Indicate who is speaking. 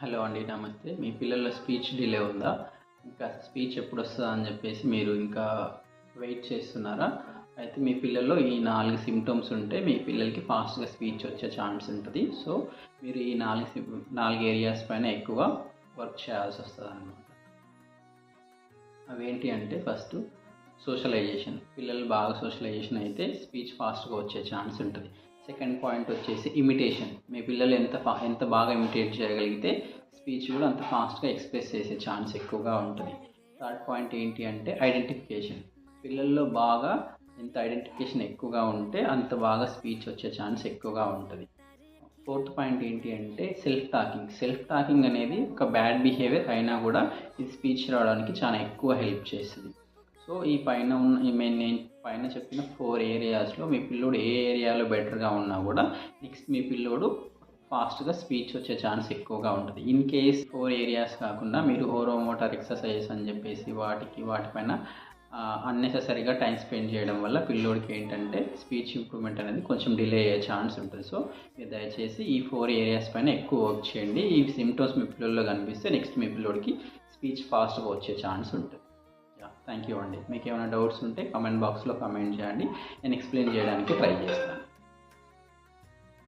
Speaker 1: Hello అండి, నమస్తే. మీ పిల్లల స్పీచ్ డిలే ఉందా? ఇంకా స్పీచ్ ఎప్పుడొస్తదా అని చెప్పేసి మీరు ఇంకా వెయిట్ చేస్తున్నారా? అయితే మీ పిల్లల్లో ఈ 4 సింప్టమ్స్ ఉంటే మీ పిల్లలకి ఫాస్ట్‌గా స్పీచ్ వచ్చే ఛాన్స్ ఉంటది. సో, మీరు ఈ 4 ఏరియాస్ పైన ఎక్కువ వర్క్ చేయాల్సొస్తదనమాట. అవేంటి అంటే ఫస్టు సోషలైజేషన్. పిల్లలు బాగా సోషలైజేషన్ అయితే స్పీచ్ ఫాస్ట్‌గా వచ్చే ఛాన్స్ ఉంటది. సెకండ్ పాయింట్ వచ్చేసి ఇమిటేషన్. మీ పిల్లలు ఎంత బాగా ఇమిటేట్ చేయగలిగితే స్పీచ్ కూడా అంత ఫాస్ట్‌గా ఎక్స్‌ప్రెస్ చేసే ఛాన్స్ ఎక్కువగా ఉంటది. థర్డ్ పాయింట్ ఏంటి అంటే ఐడెంటిఫికేషన్. పిల్లల్లో బాగా ఎంత ఐడెంటిఫికేషన్ ఎక్కువగా ఉంటే అంత బాగా స్పీచ్ వచ్చే ఛాన్స్ ఎక్కువగా ఉంటది. ఫోర్త్ పాయింట్ ఏంటి అంటే సెల్ఫ్ టాకింగ్. సెల్ఫ్ టాకింగ్ అనేది ఒక బ్యాడ్ బిహేవియర్ అయినా కూడా ఇది స్పీచ్ రావడానికి చాలా ఎక్కువ హెల్ప్ చేస్తది. సో, నేను పైన చెప్పిన 4 ఏరియాస్‌లో మీ పిల్లోడు ఏ ఏరియాలో బెటర్‌గా ఉన్నా కూడా నెక్స్ట్ మీ పిల్లోడు ఫాస్ట్‌గా స్పీచ్ వచ్చే ఛాన్స్ ఎక్కువగా ఉంటది. ఇన్ కేస్ 4 ఏరియాస్ కాకుండా మీరు ఓరోమోటార్ ఎక్సర్‌సైజెస్ అని చెప్పేసి వాటిపైన అన్నెసెసరీగా టైం స్పెండ్ చేయడం వల్ల పిల్లోడికి ఏంటంటే స్పీచ్ ఇంప్రూవ్‌మెంట్ అనేది కొంచెం డిలే అయ్యే ఛాన్స్ ఉంటది. సో, మీరు దయచేసి ఈ 4 ఏరియాస్ పైన ఎక్కువ వర్క్ చేయండి. ఈ సింప్టమ్స్ మీ పిల్లల్లో కనిపిస్తే నెక్స్ట్ మీ పిల్లోడికి స్పీచ్ ఫాస్ట్‌గా వచ్చే ఛాన్స్ ఉంటది. థ్యాంక్ యూ అండి. మీకేమైనా డౌట్స్ ఉంటే కామెంట్ బాక్స్‌లో కామెంట్ చేయండి. నేను ఎక్స్‌ప్లెయిన్ చేయడానికి ట్రై చేస్తాను.